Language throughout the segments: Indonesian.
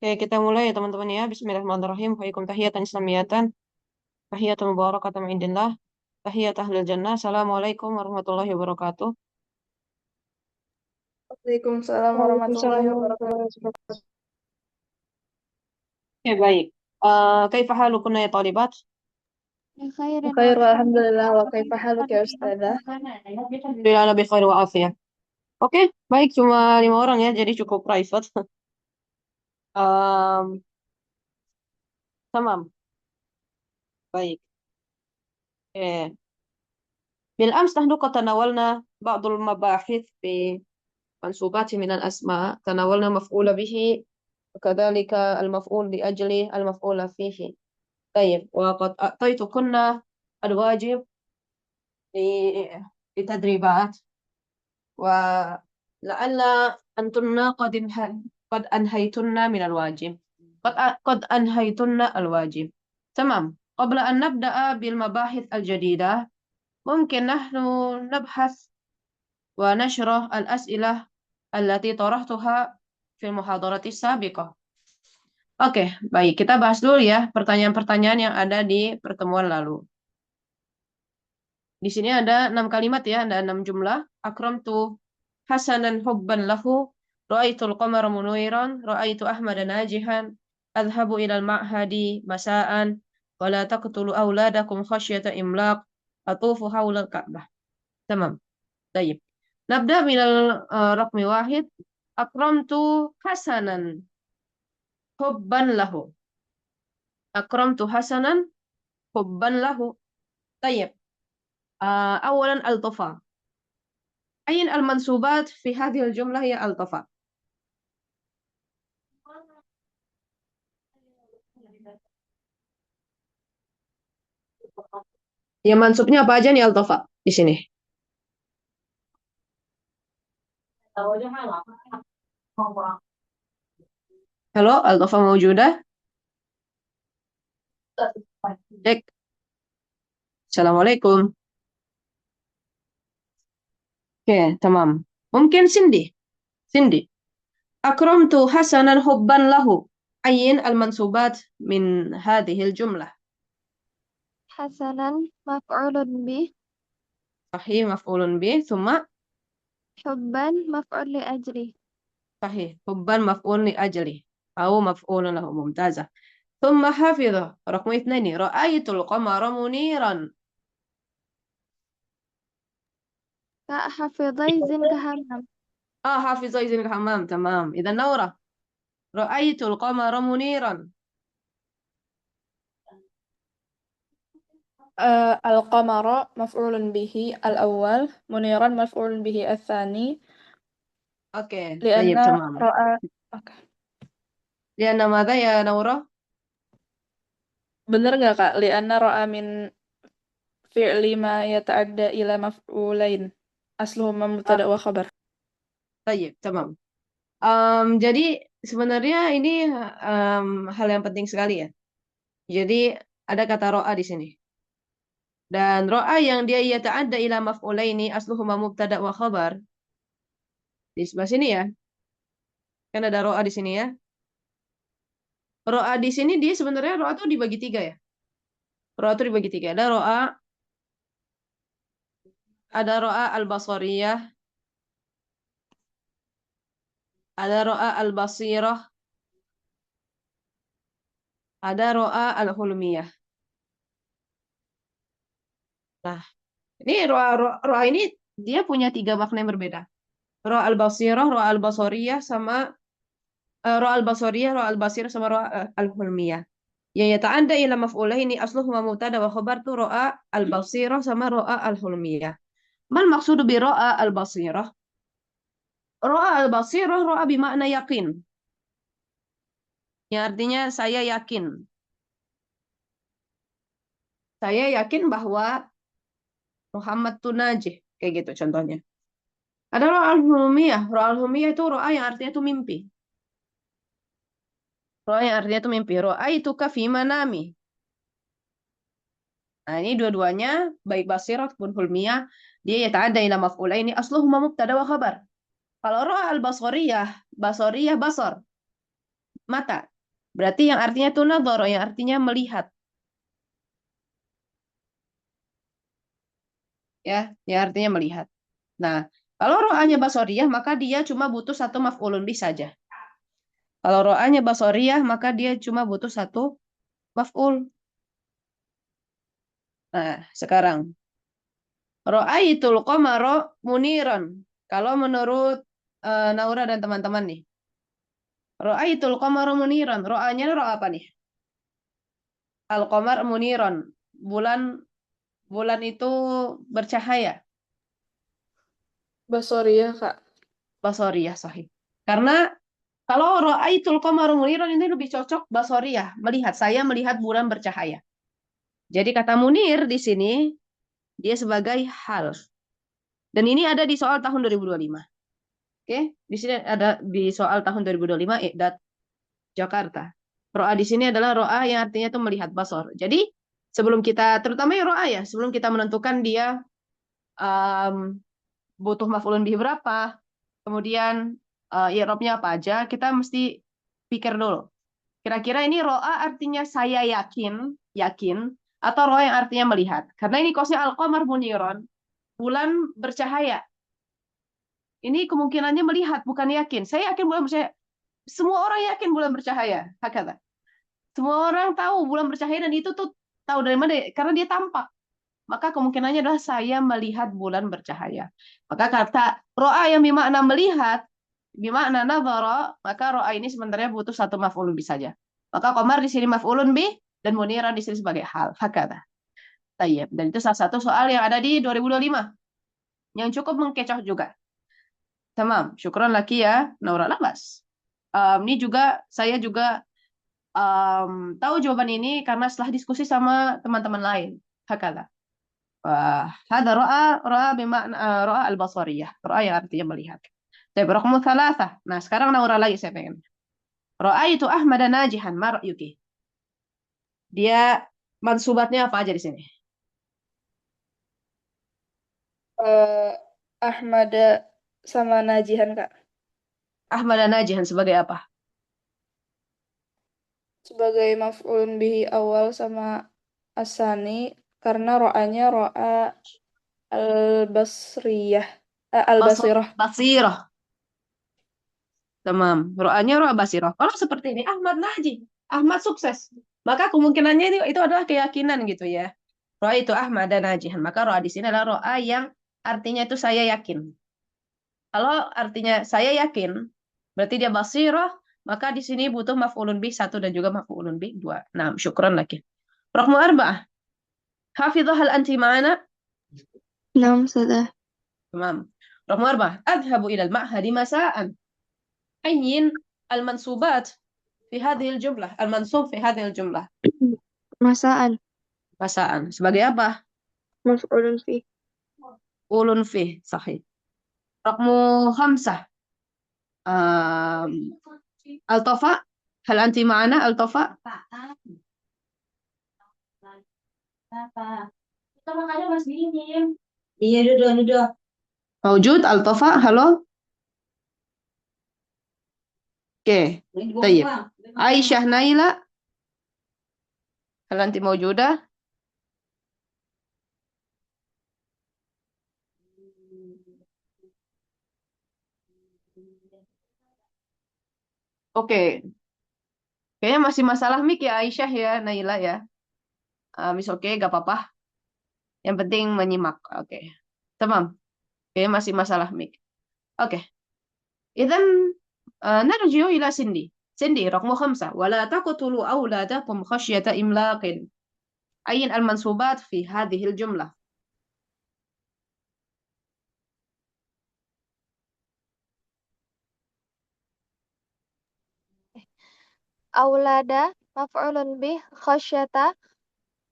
Oke, kita mulai ya teman-teman ya. Bismillahirrahmanirrahim. Waalaikum tahiyatan islamiyatan. Tahiyatan mubarakatan min indillah. Tahiyat ahlil jannah. Assalamualaikum warahmatullahi wabarakatuh. Waalaikumsalam Waalaikumsalam warahmatullahi warahmatullahi wabarakatuh. wabarakatuh. Oke, baik. Kaifa halukunna ya talibat? بخير والحمد لله وكيف حالك يا أستاذة؟ Alhamdulillah, lebih khair wa afiyah. Oke, baik. Cuma 5 orang ya, jadi cukup private. Um, Tamam. Baik. Oke. بالأمس نحن قد تناولنا بعض المباحث في منسوبات من الأسماء. تناولنا مفعول به وكذلك المفعول لأجله المفعول فيه. طيب، وقد أعطيتكن الواجب لتدريبات، ولعل أنتن قد أنهيتن من الواجب. قد أنهيتن الواجب. تمام. قبل أن نبدأ بالمباحث الجديدة، ممكن نحن نبحث ونشرح الأسئلة التي طرحتها في المحاضرة السابقة. Oke, baik. Kita bahas dulu ya pertanyaan-pertanyaan yang ada di pertemuan lalu. Di sini ada 6 kalimat ya, ada 6 jumlah. Akramtu hasanan hubban lahu, ra'aitul qamara muniran, ra'aitu ahmada najihan, adhabu ilal ma'hadi masaan, wala taqtulu auladakum khasyata imlaq, atufu haulal ka'bah. Tamam. Baik. Nabda minal raqmi wahid. Akramtu hasanan hubban lahu. Akramtu hasanan hubban lahu. Tayyib. أولا الطفا. أين المنسوبات في هذه الجملة هي الطفا. Ya, mansubnya apa aja nih altofa di sini? Halo, altofa mawjudah? Cek. Assalamualaikum. Oke, tamam. Mungkin Cindy. Cindy. Akramtu hasanan hubban lahu. Ayin al-mansubat min hadhihi al-jumlah. حسنا مفعول به. Sahih, maf'ulun bih, thumma حبا مفعول لأجله. sahih. Hubban maf'ul li ajli. Au maf'ulun lahu, mumtazah. Thumma hafidhah. Raqmu ithnaini. Ra'aitul qamara muniran. كحفظي زن كهمم. Hafizah izin ke hammam. Tamam. Idan Naura. Ra'aitul qamara muniran. القمر مفعول به الأول منيرا مفعول به الثاني Oke, لأن tayyib, tamam. رأى Oke. Lianna madha ya Naura? Bener nggak Kak? لأن رأى من فعل ما يتعدى إلى مفعولين أصلهما Ah, مبتدأ وخبر. tayyib, tamam. Jadi sebenarnya ini hal yang penting sekali ya. Jadi ada kata ro'a di sini. Dan ro'a yang dia yata'adda ila maf'ulaini asluhuma mubtada wa khabar. Di sebelah sini ya. Kan ada ro'a di sini ya. Ro'a di sini dia sebenarnya ro'a tuh dibagi tiga ya. Ro'a tuh dibagi tiga. Ada ro'a al-basariyah, ada ro'a al-basirah, ada ro'a al-hulmiyah. Nah, ini ro'a ini dia punya tiga makna yang berbeda. Ro'a al-basirah, ro'a al-basariyah sama ro'a al-basariyah, ro'a al-basirah sama ro'a al-hulmiyah. Ya yata'adda ila maf'ulaini asluhuma mubtada wa khabar tu ro'a al-basirah sama ro'a al-hulmiyah. Mal maqsudu bi ro'a al-basirah? Ro'a al-basirah ro'a bimakna yakin. Yang artinya saya yakin. Saya yakin bahwa Muhammad tuh najih. Kayak gitu contohnya. Ada ro'a al-hulmiyah. Ro'a al-hulmiyah itu ro'a yang artinya itu mimpi. Ro'a yang artinya itu mimpi. Ro'a itu kafi manami. Nah, ini dua-duanya, baik basirat pun hulmiyah, dia yata'adda ila maf'ulaini asluhuma mubtada wa khabar. Kalau ro'a al-basariyah, basariyah basar, mata. Berarti yang artinya itu nadhara, yang artinya melihat. Ya, yang artinya melihat. Nah, kalau ro'anya basoriyah, maka dia cuma butuh satu maf'ulun bih saja. Kalau ro'anya basoriyah, maka dia cuma butuh satu maf'ul. Nah, sekarang. Ro'aitul qamara muniran. Kalau menurut Naura dan teman-teman nih. Ro'aitul qamara muniran. Ro'anya ro' apa nih? Al-qamar muniran. Bulan bulan itu bercahaya. Basoriyah, Kak. Basoriyah sahih. Karena kalau ro'aitul qamara muniran ini lebih cocok basoriyah. Melihat. Saya melihat bulan bercahaya. Jadi kata munir di sini dia sebagai hal. Dan ini ada di soal tahun 2025. Oke, di sini ada di soal tahun 2025 Iqdat Jakarta. Ro'a di sini adalah ro'a yang artinya itu melihat basor. Jadi sebelum kita, terutama yang ro'a ya, sebelum kita menentukan dia um, butuh maf'ulun bih berapa, kemudian i'rabnya apa aja, kita mesti pikir dulu. Kira-kira ini ro'a artinya saya yakin, yakin, atau ro'a yang artinya melihat. Karena ini kosnya al-qamar muniron, bulan bercahaya. Ini kemungkinannya melihat, bukan yakin. Saya yakin bulan bercahaya. Semua orang yakin bulan bercahaya. Hakata. Semua orang tahu bulan bercahaya dan itu tuh tahu dari mana? Karena dia tampak. Maka kemungkinannya adalah saya melihat bulan bercahaya. Maka kata ro'a yang bermakna melihat, bermakna nadhara, maka ro'a ini sebenarnya butuh satu maf'ulun bih saja. Maka qamar di sini maf'ulun bih dan muniran di sini sebagai hal. Hakata. Tayyib. Dan itu salah satu soal yang ada di 2025 yang cukup mengkecoh juga. Tamam, syukron lagi ya, Naura Labas. Ini juga saya juga tahu jawaban ini karena setelah diskusi sama teman-teman lain. Hakala. Hada ra'a bimakna ra'a al-basariyah. Ra'a yang artinya melihat. Tapi raqmu thalatha. Nah, sekarang Naura lagi saya pengen. Ra'aitu Ahmad najihan. Ma ra'yuki? Dia mansubatnya apa aja di sini? Eh, Ahmad sama Najihan, Kak. Ahmad najihan sebagai apa? Sebagai maf'ulun bihi awal sama asani karena ro'anya ro'a al-basriyah. Al-basirah. Basirah. Tamam. Ro'anya ro'a basirah. Kalau seperti ini, Ahmad najih. Ahmad sukses. Maka kemungkinannya itu adalah keyakinan gitu ya. Ro'a itu Ahmad dan najihan. Maka ro'a di sini adalah ro'a yang artinya itu saya yakin. Kalau artinya saya yakin, berarti dia basirah, maka di sini butuh maf'ulun bih satu dan juga maf'ulun bih dua. Nah, syukran lagi. Raqmu arba'ah. Hafidhah hal anti ma'ana? نعم أستاذة. Tamam. Raqmu arba'ah. Adhabu ila al-ma'hadi masa'an. Ayyin al-mansubat fi hadhihi al-jumlah. Al-mansub fi hadhihi al-jumlah. مساء. Masa'an. Sebagai apa? مفعول فيه. Ulun fih. Sahih. Raqmu khamsah. Um, Al-Tafa. Hal anti ma'ana Al-Tafa? Kita makannya Mas dingin. Iya, duduk. Maujud Al-Tafa, halo? Oke, tayyib. Aisyah Naila, hal anti maujudah? Oke, kayaknya masih masalah mic ya Aisyah ya, Naila ya. Miss oke, gak apa-apa. Yang penting menyimak. Oke, tamam. Kayaknya masih masalah mic. Oke, idan narji'u ila Cindy. Cindy, raqmu khamsah. Wala taqtulu awladakum khasyata imlaqin. Ayin al-mansubat fi hadhihi al-jumlah. أولاد مفعول به خشية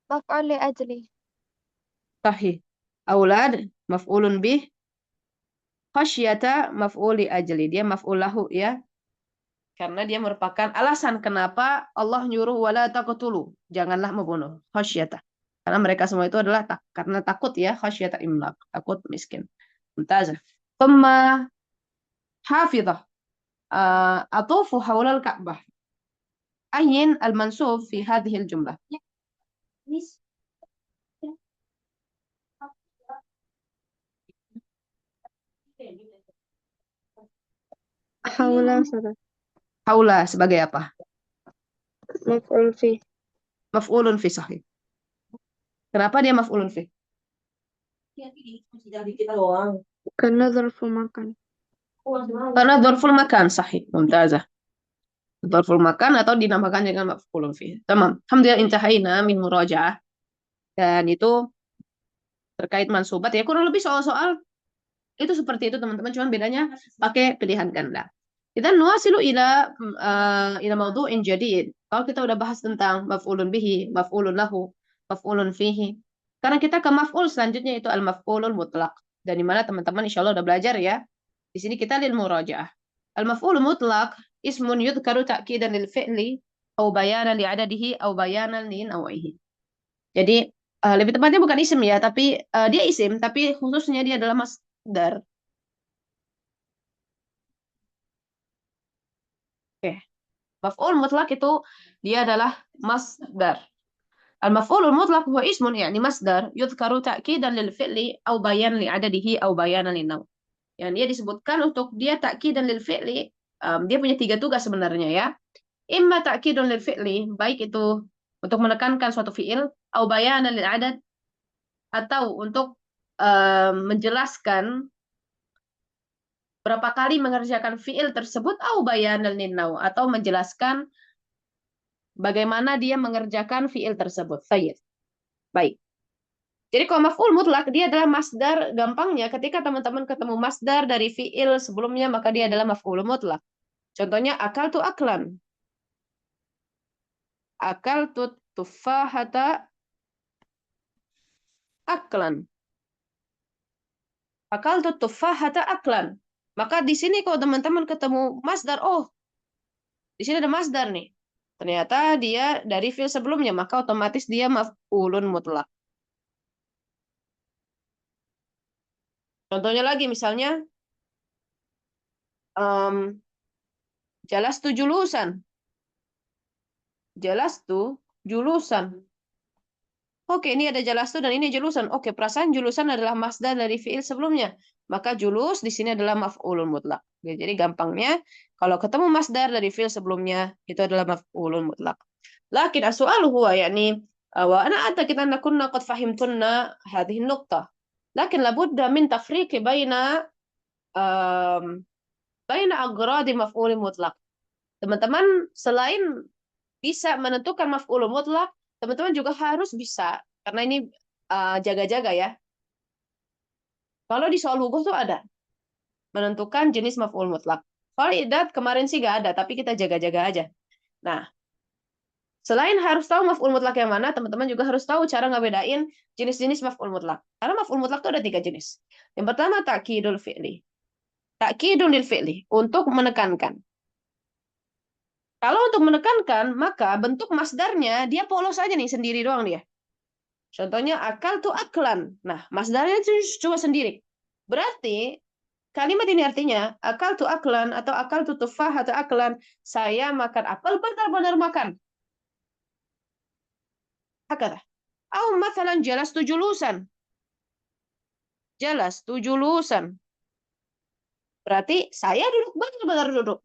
مفعول لأجله. Sahih. Aulad, maf'ulun bih. Khasyata maf'uli ajli. Dia maf'ul lahu ya. Karena dia merupakan alasan kenapa Allah nyuruh wala taqtulu. Janganlah membunuh. Khasyata. Karena mereka semua itu adalah karena takut ya. Khasyata imlaq. Takut miskin. Mumtazah. Thumma hafidhah. Atufu hawlal Ka'bah. أين المنصوب في هذه الجملة؟ Haula Ustazah. Haula sebagai apa? Maf'ul fi. Maf'ulun fi sahih. Kenapa dia maf'ulun fi? Karena zarfu makan. Karena dzarful makan sahih. Mumtazah. Dzarful makan atau dinamakan dengan maf'ulun fi. Tamam. Alhamdulillah intahaina min murajaah. Dan itu terkait mansubat ya kurang lebih soal-soal itu seperti itu teman-teman, cuman bedanya pakai pilihan ganda. Kita nuasilu ila mawdu'in jadid. Kalau kita udah bahas tentang maf'ulun bihi, maf'ulun lahu, maf'ulun fihi. Karena kita ke maf'ul selanjutnya itu al-maf'ulul mutlaq. Dan di mana teman-teman insyaallah udah belajar ya. Di sini kita lil murajaah. Al-maf'ulul mutlaq ismun yudhkaru ta'kidan lil fi'li au bayanan li adadihi au bayanan li naw'ihi. Jadi lebih tepatnya bukan isim ya, tapi dia isim, tapi khususnya dia adalah masdar. Oke. Maf'ul mutlak itu dia adalah masdar. Al-maf'ulul mutlak huwa ismun yani masdar yudhkaru ta'kidan lil fi'li au bayan li adadihi au bayanan li naw. Yang dia disebutkan untuk dia ta'kidan lil fi'li, dia punya 3 tugas sebenarnya ya. Imma ta'kidun lil fi'li, baik itu untuk menekankan suatu fi'il, au bayanan lil adad, atau untuk menjelaskan berapa kali mengerjakan fi'il tersebut, au bayanan lin naw, atau menjelaskan bagaimana dia mengerjakan fi'il tersebut. Baik. Jadi kalau maf'ul mutlak dia adalah masdar, gampangnya ketika teman-teman ketemu masdar dari fi'il sebelumnya maka dia adalah maf'ul mutlak. Contohnya akal tu aklan. Akal tu tufahata aklan. Akal tu tufahata aklan. Maka di sini kalau teman-teman ketemu masdar, oh, di sini ada masdar nih. Ternyata dia dari fi'il sebelumnya, maka otomatis dia maf'ulun mutlak. Contohnya lagi misalnya jelas tuh julusan. Jelas tuh julusan. Oke, ini ada jelas tuh dan ini julusan. Oke, perasaan julusan adalah masdar dari fi'il sebelumnya. Maka julus di sini adalah maf'ulun mutlak. Oke, jadi gampangnya kalau ketemu masdar dari fi'il sebelumnya itu adalah maf'ulun mutlak. Lakin as-su'alu huwa yani wa ana a'taqid anna kunna qad fahimtunna hadhihi an-nuqtah. Lakin labudda min tafriqi baina agradi maf'ulun mutlak. Teman-teman selain bisa menentukan maf'ulun mutlak, teman-teman juga harus bisa, karena ini jaga-jaga ya. Kalau di soal hukum tuh ada menentukan jenis maf'ul mutlak. Kalau idat kemarin sih nggak ada, tapi kita jaga-jaga aja. Nah, selain harus tahu maf'ul mutlak yang mana, teman-teman juga harus tahu cara ngebedain jenis-jenis maf'ul mutlak. Karena maf'ul mutlak itu ada 3 jenis. Yang pertama ta'kidul fi'li. Ta'kidul lil fi'li, untuk menekankan. Kalau untuk menekankan, maka bentuk masdarnya dia polos aja nih, sendiri doang dia. Contohnya akal tuh aklan. Nah, masdarnya itu cuma sendiri. Berarti kalimat ini artinya akal tuh aklan atau akal tuh tufah atau aklan. Saya makan apel, benar-benar makan. Hakata. Atau mathalan jelas tuh julusan. Jelas tuh julusan. Berarti saya duduk, benar-benar duduk.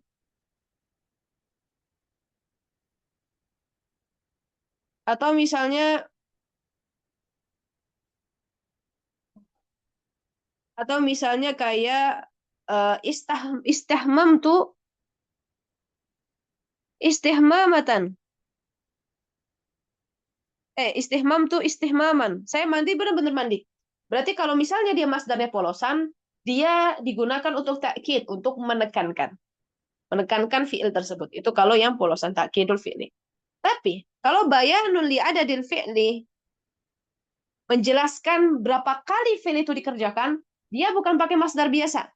Atau misalnya kayak istihmam tuh istihmamatan. Istihmam tuh istihmaman. Saya mandi benar-benar mandi. Berarti kalau misalnya dia masdarnya polosan, dia digunakan untuk takkid, untuk menekankan. Menekankan fi'il tersebut. Itu kalau yang polosan takkidul fi'li. Tapi kalau bayanun li adadil fi'li, menjelaskan berapa kali fi'il itu dikerjakan, dia bukan pakai masdar biasa.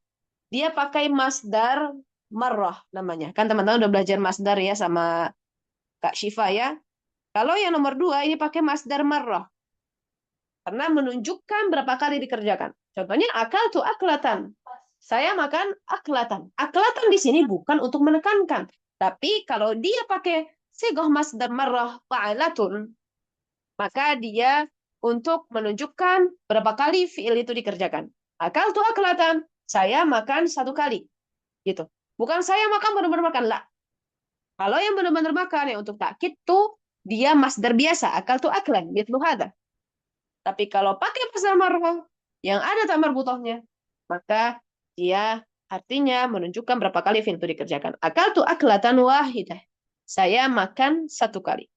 Dia pakai masdar marrah namanya. Kan teman-teman udah belajar masdar ya sama Kak Syifa ya. Kalau yang nomor 2 ini pakai masdar marrah. Karena menunjukkan berapa kali dikerjakan. Contohnya akal tuh aklatan. Saya makan aklatan. Aklatan di sini bukan untuk menekankan. Tapi kalau dia pakai Sighah masdar marrah fa'alatun, maka dia untuk menunjukkan berapa kali fiil itu dikerjakan. Akaltu aklatan, saya makan 1 kali. Gitu. Bukan saya makan benar-benar makan, lah. Kalau yang benar-benar makan, yang untuk takkid tuh, dia masdar biasa, akaltu aklan, mithlu hadha. Tapi kalau pakai masdar marrah, yang ada tak marbutohnya, maka dia artinya menunjukkan berapa kali fiil itu dikerjakan. Akaltu aklatan wahidah. Saya makan 1 kali.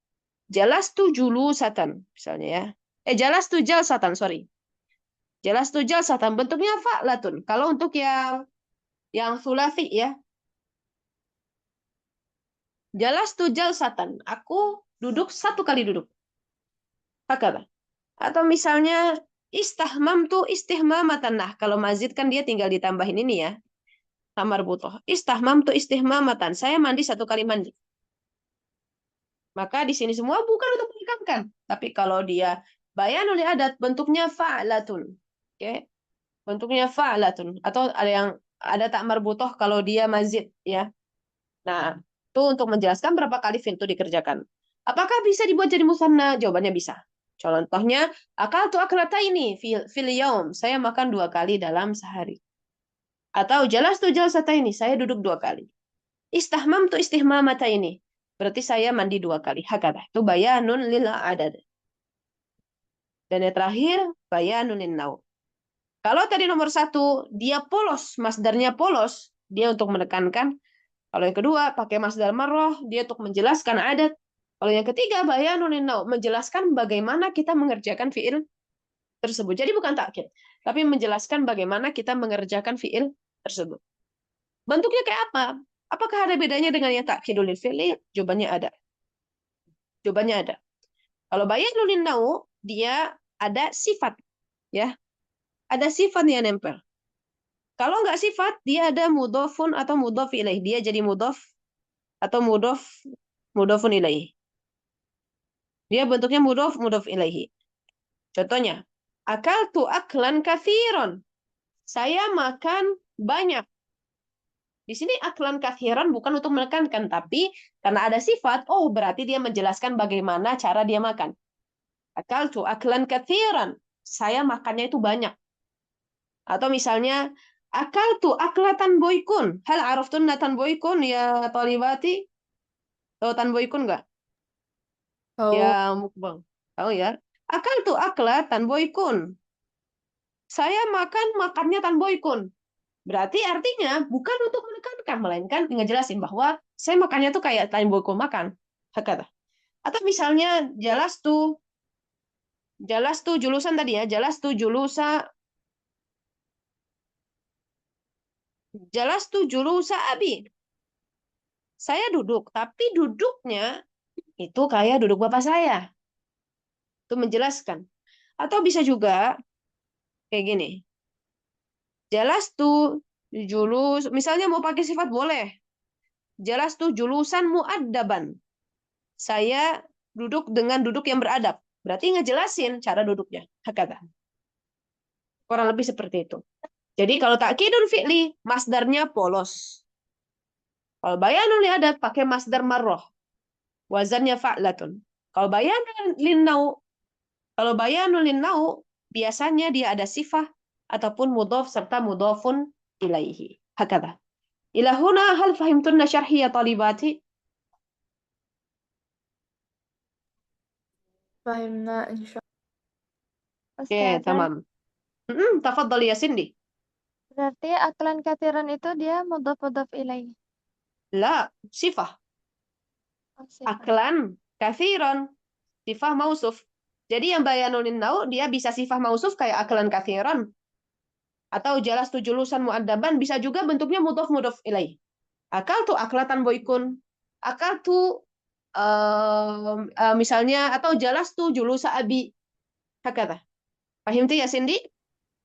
Jalastu julusatan, misalnya ya. Jalastu jalsatan, sorry. Jalastu jalsatan, bentuknya fa'latun. Kalau untuk yang sulasi ya. Jalastu jalsatan, aku duduk 1 kali duduk. Hakata. Atau misalnya istahmamtu istihmamatan. Nah, kalau mazid kan dia tinggal ditambahin ini ya. Tamar butoh. Istahmamtu istihmamatan. Saya mandi 1 kali mandi. Maka di sini semua bukan untuk menekankan. Tapi kalau dia bayanul adat, bentuknya fa'latun. Oke. Bentuknya fa'latun. Atau ada tak marbutoh kalau dia mazid ya. Nah, itu untuk menjelaskan berapa kali fi'il itu dikerjakan. Apakah bisa dibuat jadi musanna? Jawabannya bisa. Contohnya, akaltu aklataini fil yaum. Saya makan 2 kali dalam sehari. Atau jalastu jalsataini. Saya duduk 2 kali. Istahmamtu istihmamataini. Berarti saya mandi 2 kali. Hakata. Itu bayanun lil adad. Dan yang terakhir, bayanun lin nau. Kalau tadi nomor 1, dia polos. Masdarnya polos. Dia untuk menekankan. Kalau yang kedua, pakai masdar marrah. Dia untuk menjelaskan adat. Kalau yang ketiga, bayanun lin nau. Menjelaskan bagaimana kita mengerjakan fi'il tersebut. Jadi bukan takkid. Tapi menjelaskan bagaimana kita mengerjakan fi'il tersebut. Bentuknya kayak apa? Apakah ada bedanya dengan yang takkidul lil fi'li? Jawabannya ada. Jawabannya ada. Kalau bayanul lin nau, dia ada sifat. Ya, ada sifat yang nempel. Kalau nggak sifat, dia ada mudhofun atau mudhof ilaih. Dia jadi mudhof atau mudhofun ilaih. Dia bentuknya mudhof ilaihi. Contohnya, akaltu aklan kathiron. Saya makan banyak. Di sini aklan kathiron bukan untuk menekankan, tapi karena ada sifat, oh berarti dia menjelaskan bagaimana cara dia makan. Akaltu aklan kathiran. Saya makannya itu banyak. Atau misalnya, akaltu aklatan boykun. Hal araftun tanboykun ya talibati? Tahu tanboykun nggak? Oh, Ya mukbang. Tahu ya? Akaltu aklatan boykun. Saya makannya tanboykun. Berarti artinya bukan untuk menekankan, melainkan ngejelasin bahwa saya makannya tuh kayak tanboykun makan. Hakata. Atau misalnya jalastu julusan tadi ya, jalastu julusa abi. Saya duduk, tapi duduknya itu kayak duduk bapak saya. Itu menjelaskan. Atau bisa juga kayak gini. Jalastu misalnya mau pakai sifat boleh. Jalastu julusan muaddaban. Saya duduk dengan duduk yang beradab. Berarti ngejelasin cara duduknya. Hakata. Kurang lebih seperti itu. Jadi kalau takkidun fi'li, masdarnya polos. Kalau bayanul adat pakai masdar marroh. Wazannya fa'latun. Kalau bayanul linnau, biasanya dia ada sifah ataupun mudhof serta mudhofun ilaihi. Hakata. Ila huna hal fahimtunna syarhi ya talibati? fahimna insya Oke, Ustazah, tamam. Tafadhal ya Cindy. berarti aklan kathiran itu dia mudhof ilaih. La, sifah. Oh, sifat. Aklan, kathiran. Sifah mausuf. Jadi yang bayanul linnau, dia bisa sifah mausuf kayak aklan kathiran. Atau jalastu julusan muaddaban, bisa juga bentuknya mudhof ilaih. Akaltu aklatan boykun. Akaltu misalnya, atau jalastu julusa abi. Hakata. Fahimti ya Cindy?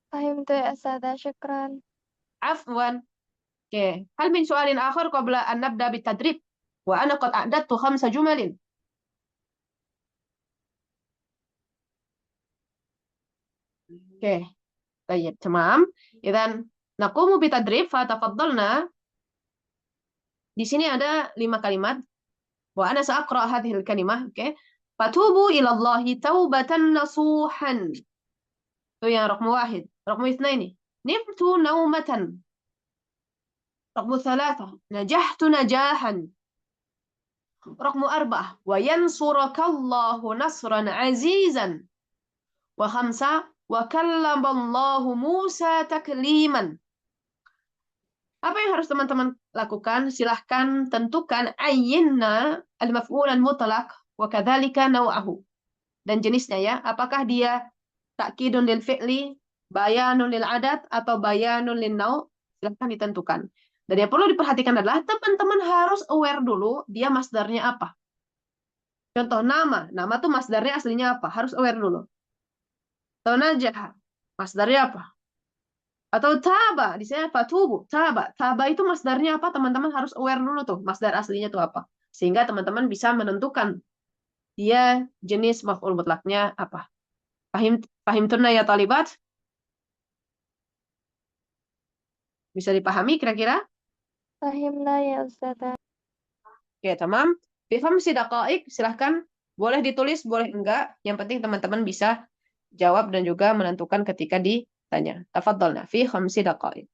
Fahimtu ya Ustazah, syukran. Afwan. Oke. Hal min soalin akhir qabla an nabda bitadrib. Wa ana qad a'dadtu khamsa jumalin. Oke. Baik, tamam. Idan naqumu bitadrib fa tafaddalna. Di sini ada 5 kalimat. Wa ana sa'aqra hadhihi al-kalimah, oke. Fatubu ila Allahi taubatan nasuhan. Itu yang raqam wahid. Raqam itsnaini. Nimtu naumatan. Raqam thalatha. Najahtu najahan. رقم 4 وينصرك الله نصرا عزيزا. و5 وكلم الله موسى تكليما. Apa yang harus teman-teman lakukan? Silahkan tentukan ayyinna al-maf'ul al-mutlaq wa kadzalika naw'ahu. Dan jenisnya ya, apakah dia takkidun lil fi'li, bayanun lil adat, atau bayanun lin naw'? Silahkan ditentukan. Dan yang perlu diperhatikan adalah teman-teman harus aware dulu dia masdarnya apa. Contoh nama. Nama tuh masdarnya aslinya apa? Harus aware dulu. Atau najah. Masdarnya apa? Atau taba. Di sini fatubu. Taba. Taba itu masdarnya apa? Teman-teman harus aware dulu tuh. Masdar aslinya tuh apa? Sehingga teman-teman bisa menentukan dia jenis maf'ul mutlaknya apa. Pahim tunna ya talibat? Bisa dipahami kira-kira? Fahimna ya Ustazah. Oke, tamam. Bifam sidaqaik, silahkan. Boleh ditulis, boleh enggak. Yang penting teman-teman bisa jawab dan juga menentukan ketika ditanya. Tafadhalna fi khamsi daqaik.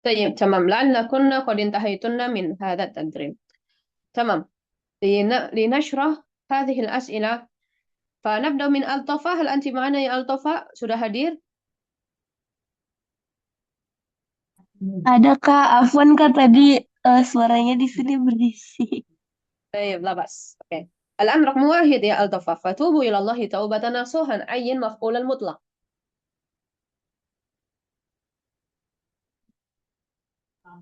طيب تمام لعلكن قد انتهيتن من هذا التدريب. تمام. لنشرح هذه الأسئلة فنبدأ من Altofa. هل أنت معنا يا Altofa؟ Sudah hadir? Ada Kak, Afwan Kak tadi suaranya di sini berisik. طيب لا بأس. أوكي. الآن رقم 1 يا Altofa. فتوبوا إلى الله توبة نصوحا. عين مفعول المطلق.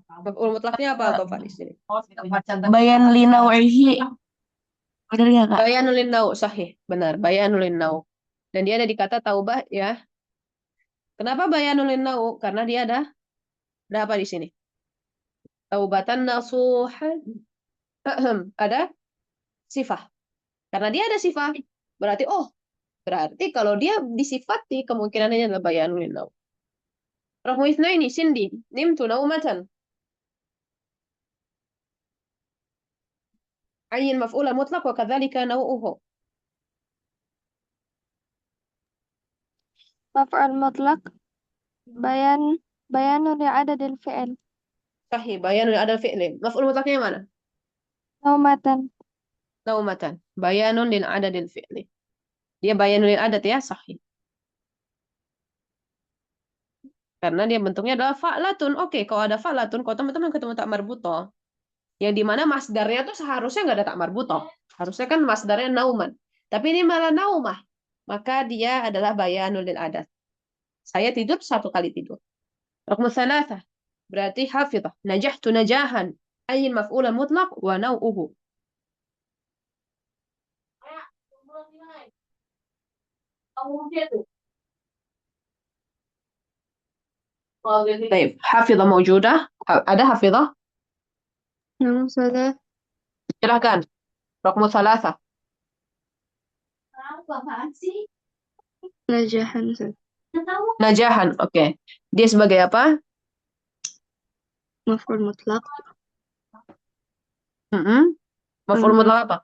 مفعول mutlaknya apa Altofa di sini? Bayan linau'ihi. Benar ya Kak? Bayanul linnau, sahih, benar. Bayanul linnau. Dan dia ada di kata taubah ya. Kenapa bayanul linnau? Karena dia ada apa di sini? Taubatan nasuhan. Ada sifat. Karena dia ada sifat, berarti kalau dia disifati kemungkinannya adalah bayanul linnau. Rahmu itsnaini sindi nimtu naumatan. Ayin maf'ul mutlaq wa kadzalika nau'uhu. Maf'ul mutlaq bayanu li'adadil fi'il. Sahih, bayanul adal fi'li. Maf'ul mutlaqnya mana? Naumatan. Naumatan. Bayanun lil adadil fi'li. Dia bayanul lil adad ya, sahih. Karena dia bentuknya adalah fa'latun. Oke, kalau ada fa'latun, kalau teman-teman ketemu tak marbutoh, yang dimana masdarnya tuh seharusnya nggak ada tak marbutoh. Harusnya kan masdarnya nauman. Tapi ini malah naumah. Maka dia adalah bayanul lil adad. Saya tidur 1 kali tidur. Raqmu tsalatsa. Berarti hafidhah. Najahtu najahan. Ayin maf'ulan mutlaq wa nau'uhu. طيب حافظة موجودة؟ ada حافظة؟ Yang salah. Silahkan. Raqmu tsalatsa. Najahan. Najahan. Oke. Dia sebagai apa? Maf'ul mutlaq. Maf'ul mutlaq apa?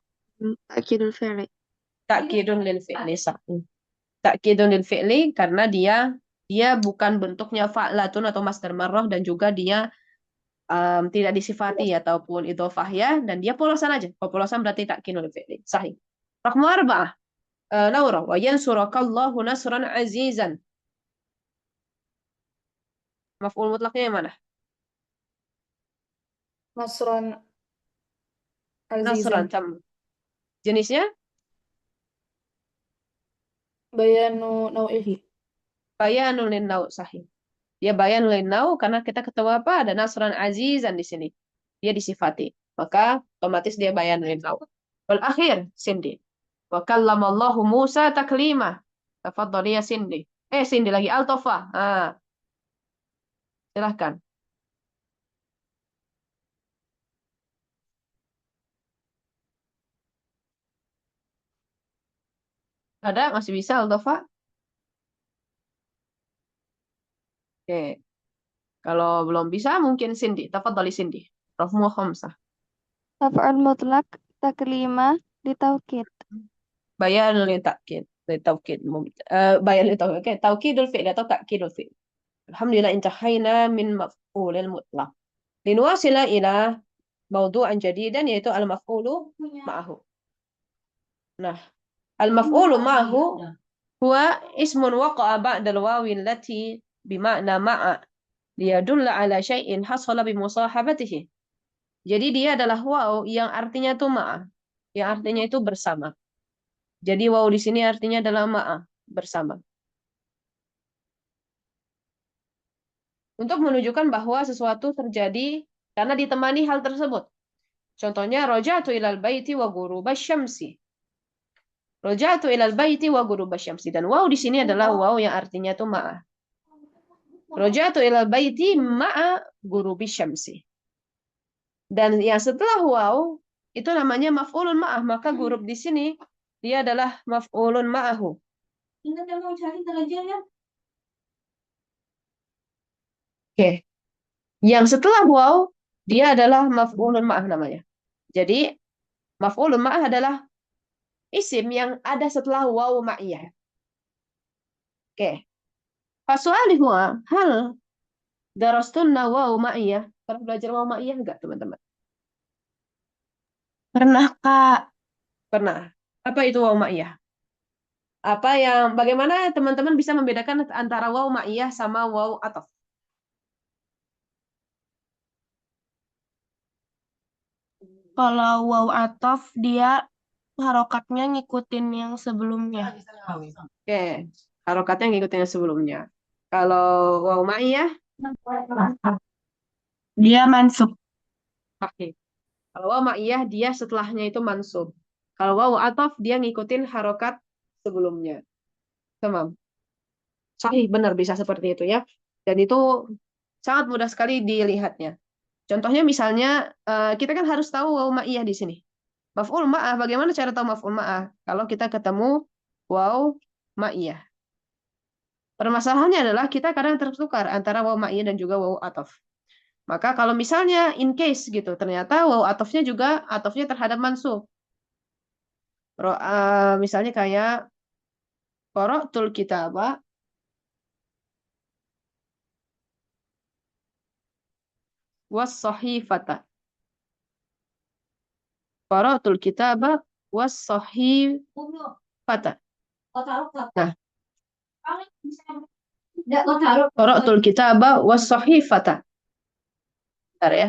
Ta'kidul fi'li. Ta'kidun lil fi'li. Ta'kidun lil fi'li karena dia bukan bentuknya fa'latun atau masdar marrah dan juga dia tidak disifati ataupun idhofah ya, dan dia polosan aja. Kalau polosan berarti ta'kidun lil fi'li. Sahih. Raqmu 4. Naura wa yansurakallahu nasran azizan. Maf'ul mutlaqnya yang mana? Nasran Nasran. azizan. Jenisnya Bayanu nau'ihi. bayanul linnau, sahih. Dia bayanul linnau karena kita ketemu apa? Ada nasran azizan di sini. Dia disifati. Maka otomatis dia bayanul linnau. Wal akhir Cindy. Wa kallamallahu Musa taklima. Tafadhali ya Cindy. Cindy lagi Altofa. Silahkan. Ada? Masih bisa Altofa? Oke. Kalau belum bisa mungkin Cindy. Tafadhali Cindy. Rafmu khamsah. Maf'ul mutlaq taklima ditaukid. Bayan litakid. Litaukid. Bayan litaukid. Oke. Taukidul fi'li atau takkidul fi'li. Alhamdulillah intahayna min maf'ulil mutlaq. Linuwasila ila mawdu'an jadidan yaitu al-maf'ulu ma'ahu. Nah, al-maf'ulu ma'ahu huwa ismun waqa'a ba'da al-wawi allati bima'na ma'a liyadulla ala syai'in hasala bimusahabatihi. Jadi dia adalah waw yang artinya itu ma'a, yang artinya itu bersama. Jadi waw di sini artinya adalah ma'a, bersama. Untuk menunjukkan bahwa sesuatu terjadi karena ditemani hal tersebut. Contohnya raja'tu ilal baiti wa ghurubasy syamsi. Raja'tu ilal baiti wa ghurubasy syamsi, dan waw di sini adalah waw yang artinya itu ma'a. Raja'tu ilal baiti ma'a ghurubisy syamsi. Dan yang setelah waw itu namanya maf'ulun ma'ah, maka ghurub di sini dia adalah maf'ulun ma'ahu. Oke. Yang setelah waw dia adalah maf'ulun ma'ah namanya. Jadi maf'ulun ma'ah adalah isim yang ada setelah waw ma'iyah. Oke. Fasu'ali huwa hal Darastunna waw ma'iyah. Pernah belajar waw ma'iyah enggak, teman-teman? Pernah, Kak. Pernah. Apa itu waw ma'iyah? Bagaimana teman-teman bisa membedakan antara waw ma'iyah sama waw ataf? Kalau waw atof dia harokatnya ngikutin yang sebelumnya. Oke, harokatnya ngikutin yang sebelumnya. Kalau waw ma'iyah, Dia mansub. oke. Kalau waw ma'iyah dia setelahnya itu mansub. Kalau waw ataf dia ngikutin harokat sebelumnya. Tamam. Sahih, benar bisa seperti itu ya. Dan itu sangat mudah sekali dilihatnya. Contohnya misalnya kita kan harus tahu waw ma'iyah di sini. Maf'ul ma'ah, bagaimana cara tahu maf'ul ma'ah? Kalau kita ketemu waw ma'iyah. Permasalahannya adalah kita kadang tertukar antara waw ma'iyah dan juga waw ataf. Maka kalau misalnya in case gitu, ternyata waw atafnya juga atafnya terhadap mansub. Misalnya kayak qara'tul kitaba was sahifata. Qara'tul kitaba was sahifata. Nah, qara'tul kitaba was sahifata. Bentar ya.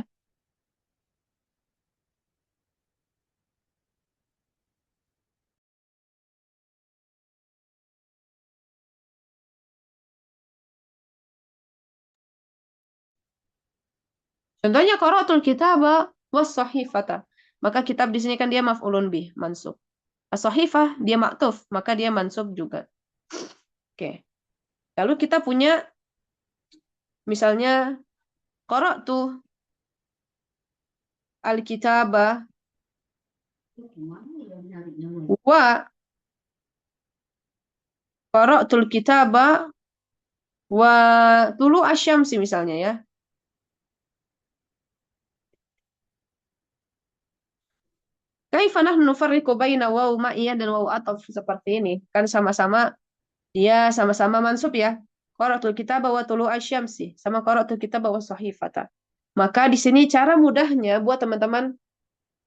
Contohnya qara'tul kitaba was sahifata. Maka kitab di sini kan dia maf'ulun bih, mansub. As-sahifah dia maktuf, maka dia mansub juga. Oke. Lalu kita punya misalnya qara'tu al-kitaba wa qara'tul kitaba wa tulu asyamsi misalnya ya. Kaifa nahnu nufarriqu baina waw ma'iyah dan waw ataf seperti ini? Kan sama-sama mansub ya. Qara'tul kitaba wa tulu asyamsi sama qara'tul kitaba wa sahifata. Maka di sini cara mudahnya buat teman-teman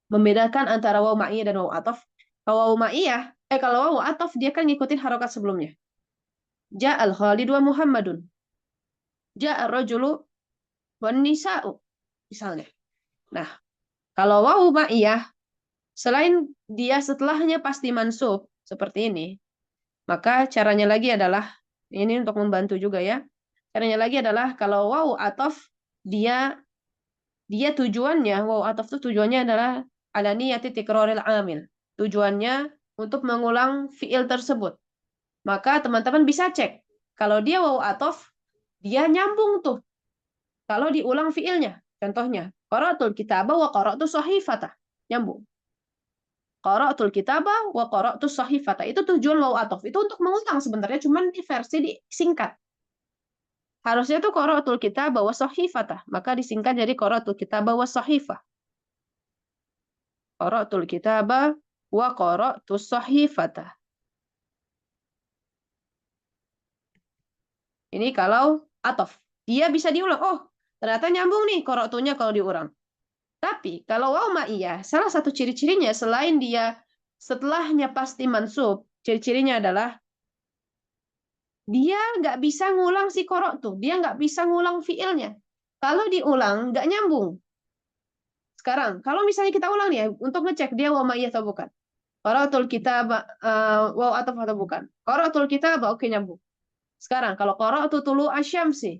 membedakan antara waw ma'iyah dan waw ataf. Kalau waw ma'iyah, kalau waw ataf dia kan ngikutin harokat sebelumnya. Ja'al Khalid wa Muhammadun. Ja'ar rajulu wan nisa'u misalnya. Nah, kalau waw ma'iyah selain dia setelahnya pasti mansub seperti ini, maka caranya lagi adalah ini untuk membantu juga ya. Caranya lagi adalah kalau waw ataf dia tujuannya waw ataf itu tujuannya adalah ala niyati tikraril amil. Tujuannya untuk mengulang fiil tersebut. Maka teman-teman bisa cek kalau dia waw ataf dia nyambung tuh kalau diulang fiilnya. Contohnya, qara'tul kitaba wa qara'tus sahifata. Nyambung. Qara'tul kitaba wa qara'tus sahifata. Itu tujuan waw ataf. Itu untuk mengulang sebenarnya, cuman di versi disingkat. Harusnya itu qara'tul kitaba wa sahifata. Maka disingkat jadi qara'tul kitaba wa sahifah. Qara'tul kitaba wa qara'tus sahifata. Ini kalau ataf. Dia bisa diulang. Oh, ternyata nyambung nih qara'tunya kalau diulang. Tapi kalau waw ma'iyah, salah satu ciri-cirinya selain dia setelahnya pasti mansub, ciri-cirinya adalah dia nggak bisa ngulang si korok tuh, dia nggak bisa ngulang fiilnya. Kalau diulang nggak nyambung. Sekarang, kalau misalnya kita ulang nih ya, untuk ngecek dia waw ma'iyah atau bukan. Qara'tul kitab waw atau bukan. Qara'tul kitab oke nyambung. Sekarang kalau qara'tu tulu asyamsi,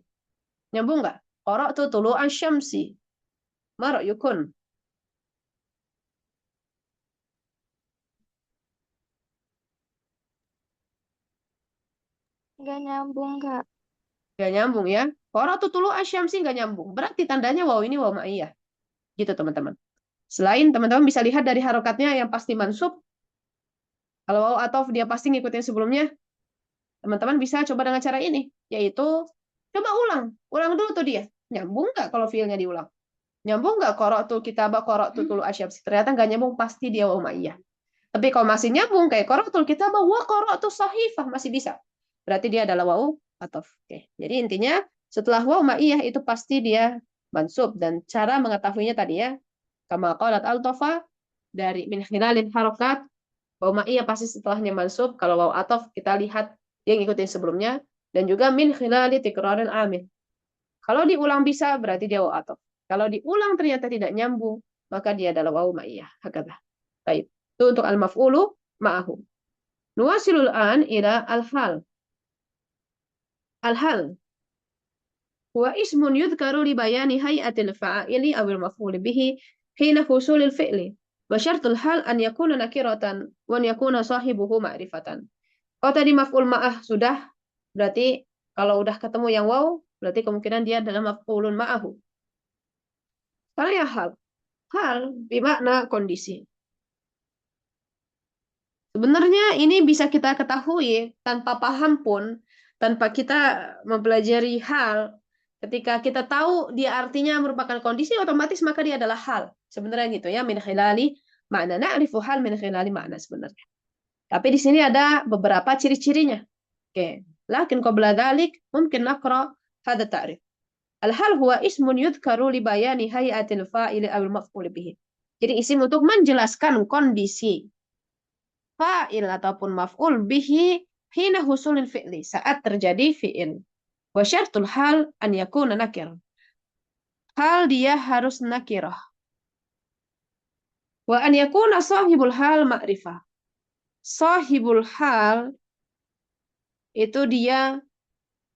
nyambung nggak? Qara'tu tulu asyamsi. Ma ra'yukun? Nggak nyambung, Kak. Gak nyambung ya. Qara'tu tulu asyamsi nggak nyambung. Berarti tandanya wow ini waw ma'iyah. Gitu teman-teman. Selain teman-teman bisa lihat dari harokatnya yang pasti mansub. Kalau waw atau dia pasti ngikutin sebelumnya. Teman-teman bisa coba dengan cara ini. Yaitu coba ulang. Ulang dulu tuh dia. Nyambung nggak kalau fiilnya diulang? Nyambung nggak qara'tu kitaba qara'tu tulu asyamsi? Ternyata nggak nyambung pasti dia waw ma'iyah. Tapi kalau masih nyambung kayak qara'tul kitaba wa qara'tu sahifah masih bisa. Berarti dia adalah waw atau. Oke. Jadi intinya Setelah waw ma'iyah itu pasti dia mansub, dan cara mengetahuinya tadi ya, kama qalat al-tofa dari min khilalil harokat, waw ma'iyah pasti setelahnya mansub. Kalau waw atof kita lihat dia ngikutin sebelumnya, dan juga min khilali tikraril amil. Kalau diulang bisa berarti dia waw atof. Kalau diulang ternyata tidak nyambung, maka dia adalah waw ma'iyah. Hakata. Baik. Itu untuk al-maf'ulu ma'ahu. Nuwasilul an ila al-hal. Al-hal huwa ismun yudhkaru li bayani hay'atil fa'ili awil maf'ul bihi hina husulil fi'li. Wa syartul hal an yakuna nakiratan wa an yakuna sahibuhu ma'rifatan. Kalau tadi maf'ul ma'ah sudah, berarti kalau udah ketemu yang waw, berarti kemungkinan dia adalah maf'ulun ma'ahu. Karena ya hal bermakna kondisi. Sebenarnya ini bisa kita ketahui tanpa paham pun, tanpa kita mempelajari hal. Ketika kita tahu dia artinya merupakan kondisi, otomatis maka dia adalah hal. Sebenarnya gitu ya, min khilali makna. Na'rifu hal min khilali makna sebenarnya. Tapi di sini ada beberapa ciri-cirinya. Oke. Lakin qabla dhalik mungkin naqra hada ta'rif. Al-hal huwa ismun yudhkaru li bayani hayatil fa'ili awil maf'ul bihi. Jadi isim untuk menjelaskan kondisi fa'il ataupun maf'ul bihi hina husulil fi'li, saat terjadi fi'il. Wa syartul hal an yakuna nakir. Hal dia harus nakirah. Wa an yakuna sahibul hal ma'rifah. Sahibul hal itu dia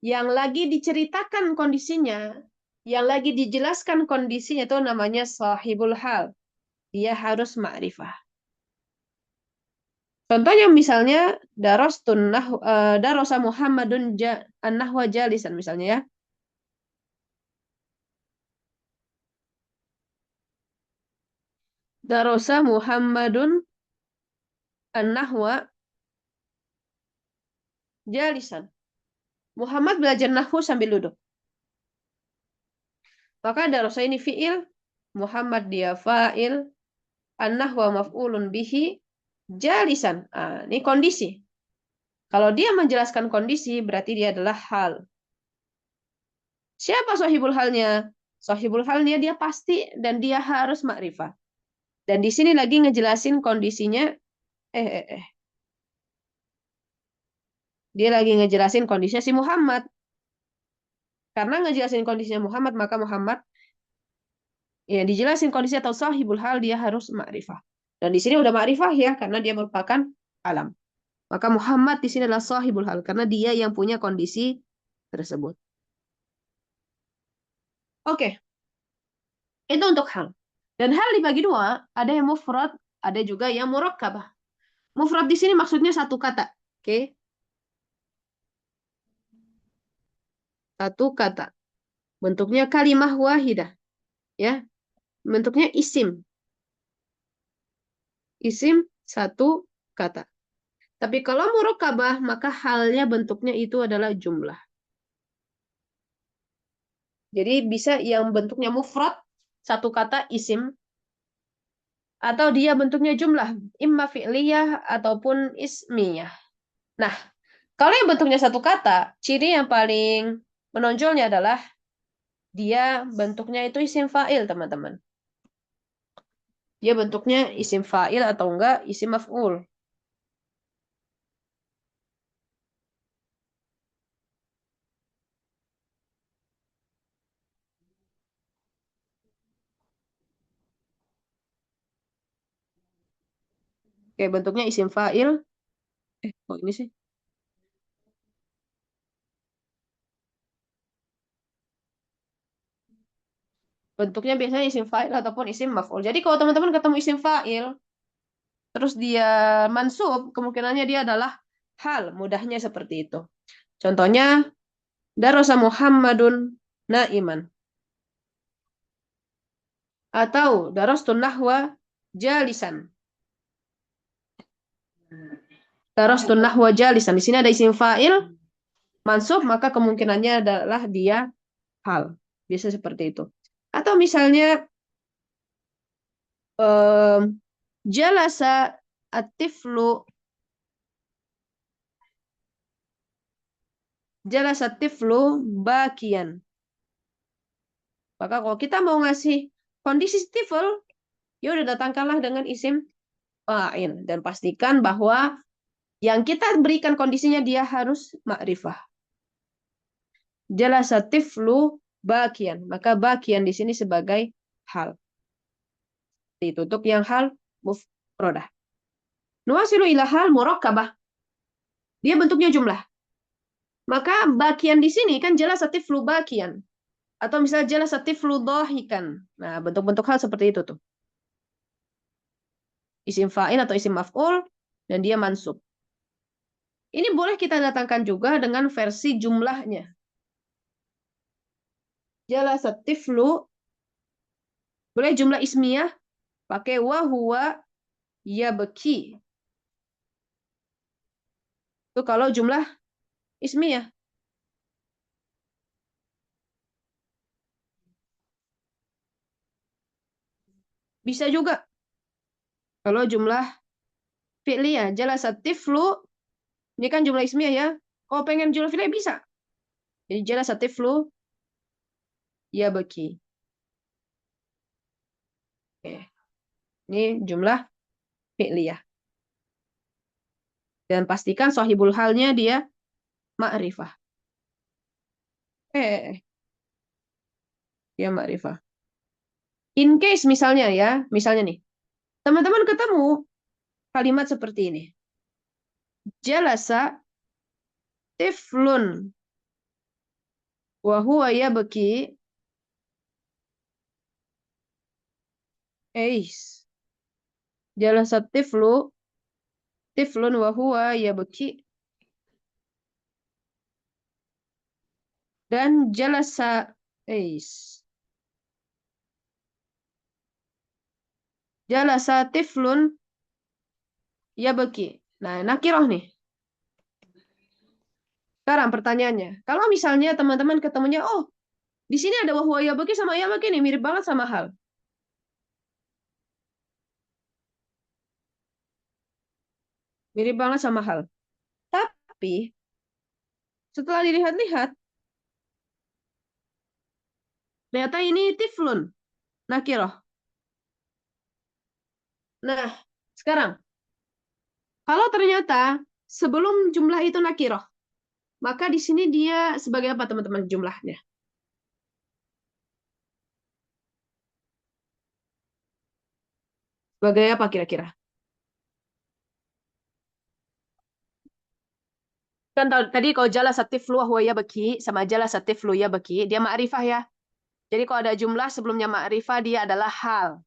yang lagi diceritakan kondisinya, yang lagi dijelaskan kondisinya itu namanya sahibul hal. Dia harus ma'rifah. Contohnya misalnya darosa Muhammadun an-nahwa jalisan misalnya ya. Darosa Muhammadun an-nahwa jalisan. Muhammad belajar nahwu sambil duduk. Maka darosa ini fi'il, Muhammad dia fa'il, an-nahwa maf'ulun bihi, jalisan. Ini kondisi. Kalau dia menjelaskan kondisi, berarti dia adalah hal. Siapa sahibul halnya? Sahibul halnya dia pasti dan dia harus makrifah. Dan di sini lagi ngejelasin kondisinya. Dia lagi ngejelasin kondisinya si Muhammad. Karena ngejelasin kondisinya Muhammad, maka Muhammad ya dijelasin kondisi atau sahibul hal dia harus makrifah. Dan di sini udah makrifah ya, karena dia merupakan alam. Maka Muhammad di sini adalah sahibul hal karena dia yang punya kondisi tersebut. Oke. Itu untuk hal. Dan hal dibagi dua, ada yang mufrad, ada juga yang murakkabah. Mufrad di sini maksudnya satu kata. Oke. Satu kata. Bentuknya kalimah wahidah. Ya. Bentuknya isim. Isim satu kata. Tapi kalau murakkabah, maka halnya bentuknya itu adalah jumlah. Jadi bisa yang bentuknya mufrad, satu kata isim, atau dia bentuknya jumlah, imma fi'liyah ataupun ismiyah. Nah, kalau yang bentuknya satu kata, ciri yang paling menonjolnya adalah dia bentuknya itu isim fa'il, teman-teman. Dia bentuknya isim fa'il atau enggak isim maf'ul. Oke, bentuknya isim fa'il. Kok ini sih? Bentuknya biasanya isim fa'il ataupun isim maf'ul. Jadi kalau teman-teman ketemu isim fa'il, terus dia mansub, kemungkinannya dia adalah hal. Mudahnya seperti itu. Contohnya, darasa Muhammadun na'iman. Atau darastun nahwa jalisan. Darastun nahwa jalisan. Di sini ada isim fa'il, mansub, maka kemungkinannya adalah dia hal. Biasa seperti itu. Atau misalnya, jalasa at-tiflu Jalasa tiflu bakian. Maka kalau kita mau ngasih kondisi tifl, ya udah datangkanlah dengan isim fa'il dan pastikan bahwa yang kita berikan kondisinya dia harus ma'rifah. Jalasa tiflu bakian. Maka bakian di sini sebagai hal. Ditutup yang hal mufradah. Nuwasilu ila hal murakkabah. Dia bentuknya jumlah. Maka bakian di sini kan jalasa tiflu bakian. Atau misalnya jalasa tiflu dhahikan. Nah, bentuk-bentuk hal seperti itu tuh. Isim fa'il atau isim maf'ul dan dia mansub. Ini boleh kita datangkan juga dengan versi jumlahnya. Jalasa tiflu boleh jumlah ismiyah pakai wa huwa yabki. Itu kalau jumlah ismiyah. Bisa juga kalau jumlah fi'liyah. Jalasa tiflu ini kan jumlah ismiyah ya. Kalau pengen jumlah fi'liyah bisa. Jadi jalasa tiflu yabki. Oke. Ini jumlah fi'liyah. Dan pastikan sahibul halnya dia ma'rifah. Dia ma'rifah. In case misalnya ya, misalnya nih, teman-teman ketemu kalimat seperti ini. Jalasa tiflun wa huwa yabki. Jalasa tiflun wa huwa yabki. Dan jalasa jalasa tiflun yabki. Nah, nakirah nih. Sekarang pertanyaannya, kalau misalnya teman-teman ketemunya, oh, di sini ada wa huwa yabki sama yabki nih, mirip banget sama hal. Mirip banget sama hal. Tapi setelah dilihat-lihat, ternyata ini tiflun, nakirah. Nah, sekarang, kalau ternyata sebelum jumlah itu nakirah, maka di sini dia sebagai apa teman-teman jumlahnya? Sebagai apa kira-kira? Kan tadi kalau jala satiflu huwa yabki sama jala satiflu yabki, dia ma'rifah ya. Jadi kalau ada jumlah sebelumnya ma'rifah, dia adalah hal.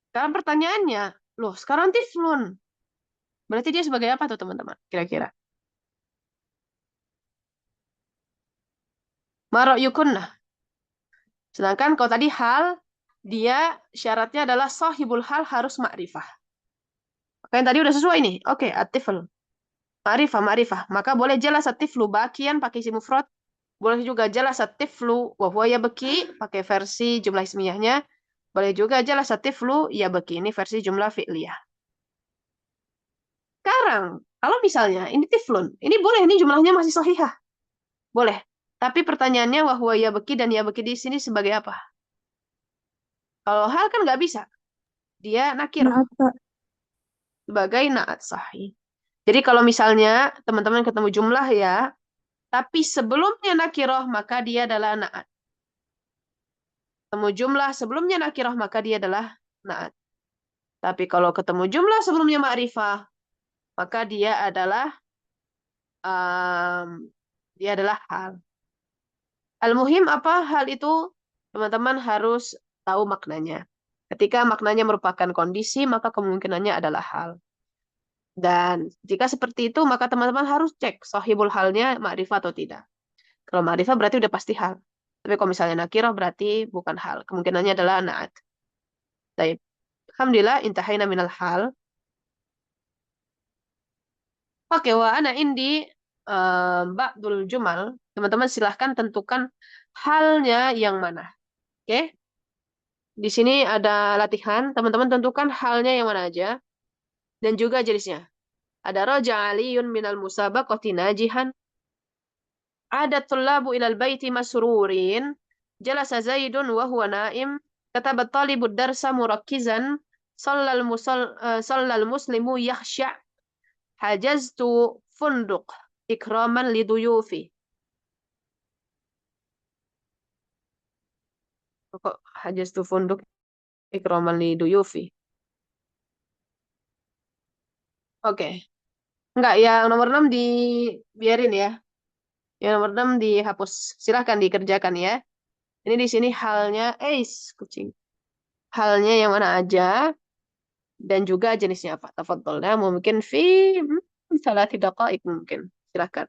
Sekarang pertanyaannya, loh sekarang tiflun. Berarti dia sebagai apa tuh teman-teman? Kira-kira. Marok yukunnah. Sedangkan kalau tadi hal, dia syaratnya adalah sahibul hal harus ma'rifah. Maka yang tadi udah sesuai nih. Oke, atifl. Ma'rifah, ma'rifah. Maka boleh jelas atiflu bakian pakai isim mufrad. Boleh juga jelas atiflu wa huwa yabki pakai versi jumlah ismiyahnya. Boleh juga jelas atiflu yabki. Ini versi jumlah fi'liyah. Sekarang, kalau misalnya ini tiflun, ini boleh, ini jumlahnya masih sahihah. Boleh. Tapi pertanyaannya wa huwa yabki dan yabki di sini sebagai apa? Kalau hal kan nggak bisa. Dia nakirah. Sebagai na'at sahih. Jadi kalau misalnya teman-teman ketemu jumlah ya, tapi sebelumnya nakirah maka dia adalah na'at. Ketemu jumlah sebelumnya nakirah maka dia adalah na'at. Tapi kalau ketemu jumlah sebelumnya ma'rifah maka dia adalah hal. Al-muhim apa hal itu? Teman-teman harus tahu maknanya. Ketika maknanya merupakan kondisi maka kemungkinannya adalah hal. Dan jika seperti itu, maka teman-teman harus cek sahibul halnya ma'rifah atau tidak. Kalau ma'rifah berarti udah pasti hal. Tapi kalau misalnya nakirah berarti bukan hal. Kemungkinannya adalah na'at. Baik. Alhamdulillah, intahayna minal hal. Oke, wa ana indi ba'dul jumal. Teman-teman silahkan tentukan halnya yang mana. Oke? Di sini ada latihan. Teman-teman tentukan halnya yang mana aja. Dan juga jenisnya. Ada raja aliyun minal musabaqati najihan. Ada tullabu ilal baiti masrurin. Jalasa Zaidun wa huwa naim. Kataba talibu darsa murakkizan. Sallal muslimu yakhsha'. Hajaztu funduq ikraman liduyufi. Kok hajaztu funduq ikraman liduyufi? Oke. Enggak, yang nomor 6 dibiarin ya. Yang nomor 6 dihapus. Silahkan dikerjakan ya. Ini di sini halnya, kucing. Halnya yang mana aja dan juga jenisnya apa. Tafadhol. Mungkin salah tidak mungkin. Silahkan.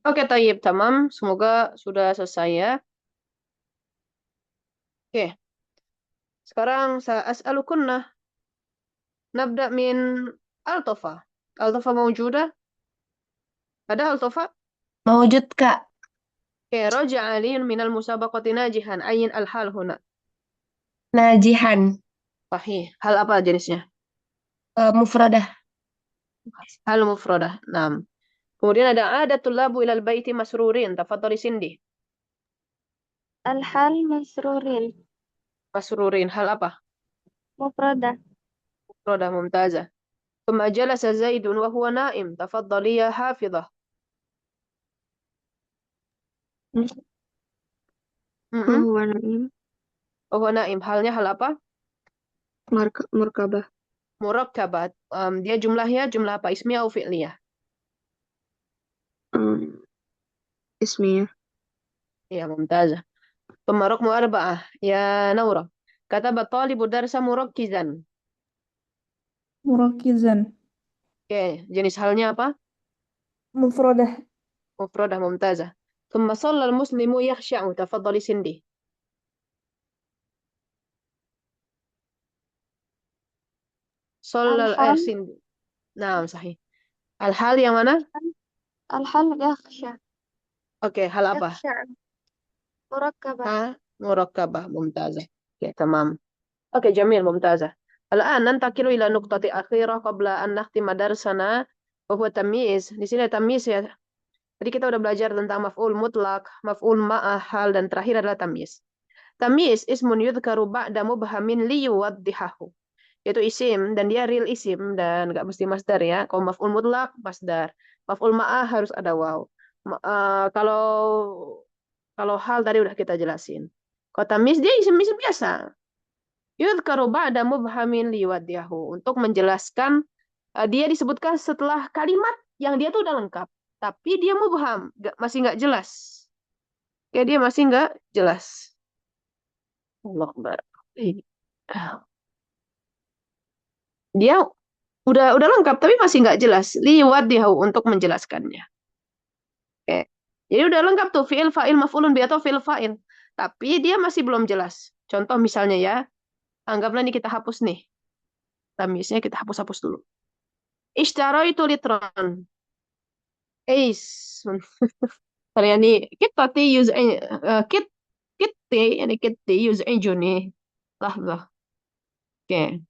Oke, Tayyib, tamam. Semoga sudah selesai ya. Oke, sekarang saya as'alukunna. Nabda min Altofa. Altofa mawjudah? Ada Altofa? Mewujud, Kak. Oke, raja aliyun minal musabaqati najihan. Ayin al-hal huna. Najihan. Sahih. Hal apa jenisnya? Mufradah. Hal mufradah. Naam. Kemudian ada tullabu ilal baiti masrurin. Tafadhali Cindy. Al-hal masrurin. Masrurin. Hal apa? Mufradah. Mufradah mumtazah. ثم جلس زيد وهو نائم. تفضلي يا حافظة. وهو نائم. وهو نائم. Halnya hal apa? Murkabah. Murakkabat. Dia jumlahnya jumlah apa? Ismiyah atau fi'liyah? Ismiyah. Ya, mumtazah. ثم رقم 4 يا نورة. كتب الطالب الدرس مركزا. Murakizan. Oke, jenis halnya apa? Mufradah. مفردة ممتازة. ثم صلى المسلم يخشع. تفضلي سندي. Sholal Al-hal. sin. Nah, sahih. Al-hal yang mana? Al-hal yakhsha. Oke, hal apa? Yakhsha. Murakkabah. Hal murakkabah mumtazah. Oke, tamam. Oke, jamil mumtazah. Al-an nantakilu ila nuqtati akhirah qabla an nakhtima darsana wa huwa tamyiz. Di sini ada tamyiz ya. Tadi kita udah belajar tentang maf'ul mutlak, maf'ul ma'ah, hal, dan terakhir adalah tamyiz. Tamyiz ismun yudhkaru ba'da mubhamin liyuwaddihahu. Yaitu isim, dan dia real isim, dan nggak mesti masdar ya. Kalau maf'ul mutlak, masdar. Maf'ul ma'ah harus ada waw. Kalau hal tadi udah kita jelasin. Kalau tamyiz dia isim-isim biasa. Yudhkaru ba'da mubhamin liyuwaddihahu. Untuk menjelaskan, dia disebutkan setelah kalimat yang dia tuh udah lengkap. Tapi dia mubham, masih nggak jelas. Ya, dia masih nggak jelas. Allah Akbar. Dia udah lengkap tapi masih nggak jelas. Liwaddihahu, untuk menjelaskannya. Oke. Jadi udah lengkap tuh fi'il, fa'il, maf'ulun bi atau fi'il, fa'il. Tapi dia masih belum jelas. Contoh misalnya ya, anggaplah ini kita hapus nih. Tamyiznya kita hapus-hapus dulu. Ishtaraitu litran. Eis. يعني قطتي كتي يعني كتي يزعجني لحظة. اوكي،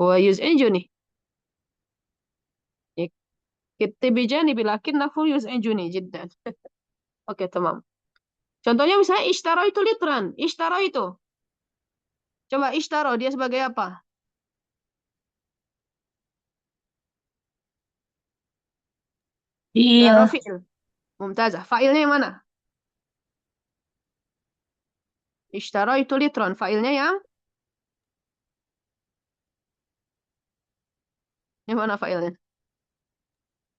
هو يزعجني كتي بجانبي لكنه يزعجني جدا. Oke, tamam. Contohnya misalnya ishtaro itu litran. Ishtaro itu. Coba ishtaro dia sebagai apa? Iya. Fi'il. Mumtazah. Fa'ilnya yang mana? Ishtaro itu litran. Fa'ilnya yang mana fa'ilnya?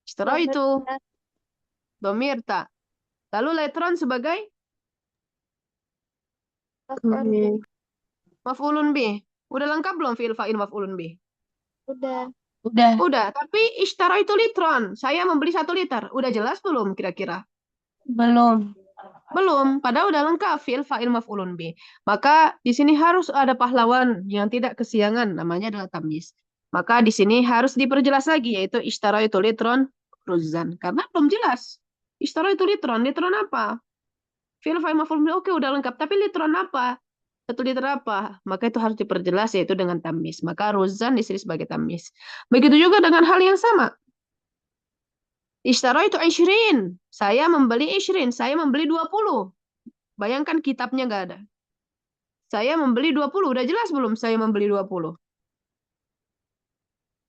Ishtaro itu domir ta. Lalu litran sebagai maf'ulun bih. Udah lengkap belum fi'il, fa'il, maf'ulun bih? Udah. Udah. Udah, tapi ishtara itu litron. Saya membeli 1 liter. Udah jelas belum kira-kira? Belum. Belum, padahal udah lengkap fi'il, fa'il, maf'ulun bih. Maka di sini harus ada pahlawan yang tidak kesiangan, namanya adalah tamyiz. Maka di sini harus diperjelas lagi, yaitu ishtara itu litron ruzan. Karena belum jelas. Ishtara itu litron. Litron apa? Fi'il, fa'il, maf'ulun bih. Oke, udah lengkap. Tapi litron apa? 1 liter apa? Maka itu harus diperjelas, yaitu dengan tamyiz. Maka ruzan di sini sebagai tamyiz. Begitu juga dengan hal yang sama. Ishtaraitu 20. Saya membeli 20. Saya membeli 20. Bayangkan kitabnya nggak ada. Saya membeli 20. Udah jelas belum saya membeli 20?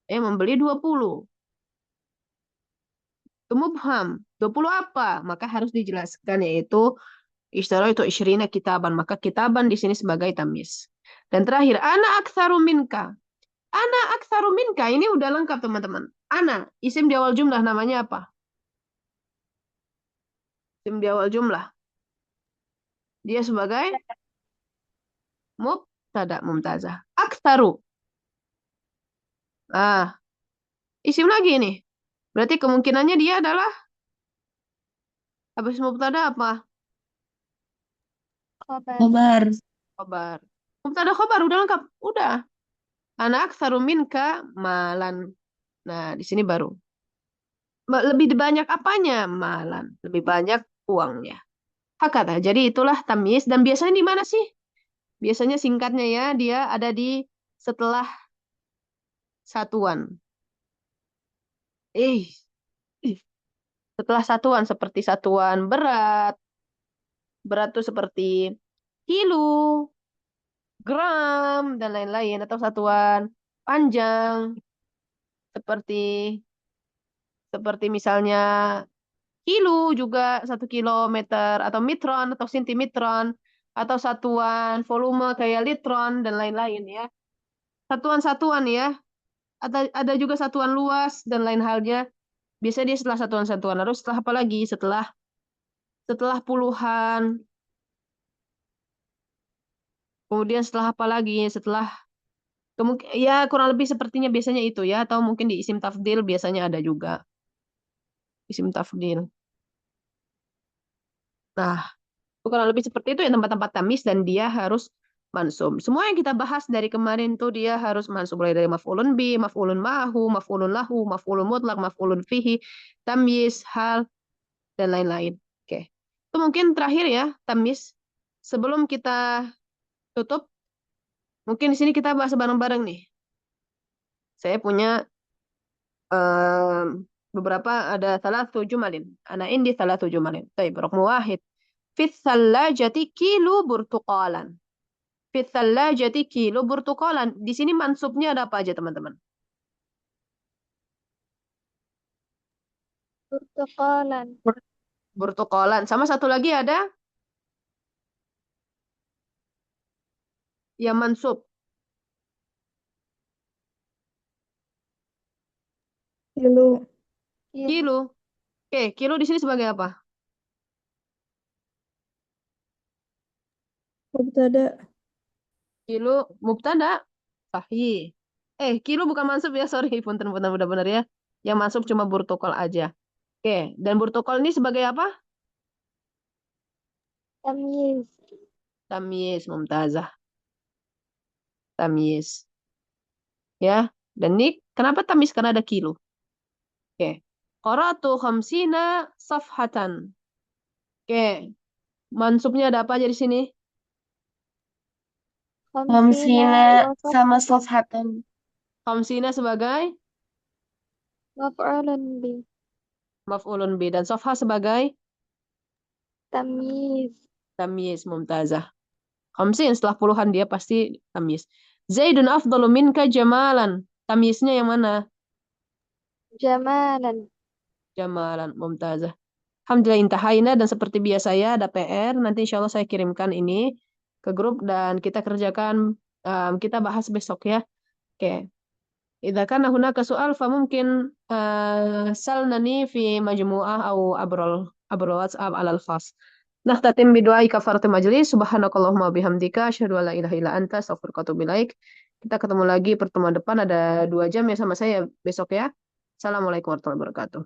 Saya membeli 20. Itu mubham. 20 apa? Maka harus dijelaskan, yaitu ishtaraitu 20 kitaban. Maka kitaban di sini sebagai tamyiz. Dan terakhir, ana aktsaru minka. Ana aktsaru minka. Ini udah lengkap, teman-teman. Ana, isim di awal jumlah, namanya apa? Isim di awal jumlah. Dia sebagai mubtada mumtazah. Aktsaru. Isim lagi nih. Berarti kemungkinannya dia adalah habis mubtada apa? Kabar. Khobar. Mubtada khobar udah lengkap. Udah. Ana aktsaru minka malan. Nah, di sini baru. Lebih banyak apanya? Malan. Lebih banyak uangnya. Hakata. Jadi itulah tamyiz. Dan biasanya di mana sih? Biasanya singkatnya ya, dia ada di setelah satuan. Ih, setelah satuan seperti satuan berat. Berat tuh seperti kilo, gram, dan lain-lain. Atau satuan panjang seperti misalnya kilo juga 1 kilometer, atau mitron atau sentimetron, atau satuan volume kayak litron dan lain-lain ya. Satuan-satuan ya. Ada juga satuan luas dan lain halnya. Biasanya dia setelah satuan-satuan. Lalu setelah apa lagi? Setelah puluhan. Kemudian setelah apa lagi? Setelah ya kurang lebih sepertinya biasanya itu ya. Atau mungkin di isim tafdil biasanya ada juga. Isim tafdil. Nah, kurang lebih seperti itu ya tempat-tempat tamis, dan dia harus mansub. Semua yang kita bahas dari kemarin tuh dia harus mansub, mulai dari maf'ulun bi, maf'ulun ma'ahu, maf'ulun lahu, maf'ulun mutlak, maf'ulun fihi, tamyiz, hal, dan lain-lain. Oke. Itu mungkin terakhir ya, tamyiz. Sebelum kita tutup, mungkin di sini kita bahas bareng-bareng nih. Saya punya beberapa, ada salatu jumalin. Ana indi salatu jumalin. Baik, rukmu wahid. Fit thallajati kilu burtuqalan. Fit thallajati kilu burtuqalan. Di sini mansubnya ada apa aja, teman-teman? Burtuqalan. Burtuqalan. Sama satu lagi ada yang mansub. Kilu. Kilo. Kilu. Oke, kilu di sini sebagai apa? Mubtada. Kilu mubtada. Sahih. Kilu bukan mansub ya, sorry. Punten-punten benar-benar ya. Yang mansub cuma burtuqal aja. Oke, dan burtuqal ini sebagai apa? Tamyiz. Tamyiz, mumtazah. Tamyiz. Ya. Dan ini kenapa tamyiz? Karena ada kilu. Oke. Qara'tu khamsina safhatan. Oke. Mansubnya ada apa aja di sini? Khamsina wa sama sofhatan. Khamsina sebagai maf'ulun bi. maf'ulun bi. Dan safha sebagai Tamyiz. tamyiz, mumtazah. Khamsin setelah puluhan dia pasti tamyiz. Zaidun afdalu minka jamalan. Tamyiznya yang mana? Jamalan. Jamalan, mumtazah. Alhamdulillah intahaina, dan seperti biasa ya ada PR. Nanti insya Allah saya kirimkan ini ke grup dan kita kerjakan, kita bahas besok ya. Oke. Idza kana hunaka su'al famumkin salnani fi majmu'ah au abrol WhatsApp alal khas. Nahtatim bidu'ai kafaratul majlis. Subhanakallahumma bihamdika asyhadu an la ilaha illa anta astaghfiruka wa atubu ilaik. Kita ketemu lagi pertemuan depan, ada 2 jam ya sama saya besok ya. Assalamualaikum warahmatullahi wabarakatuh.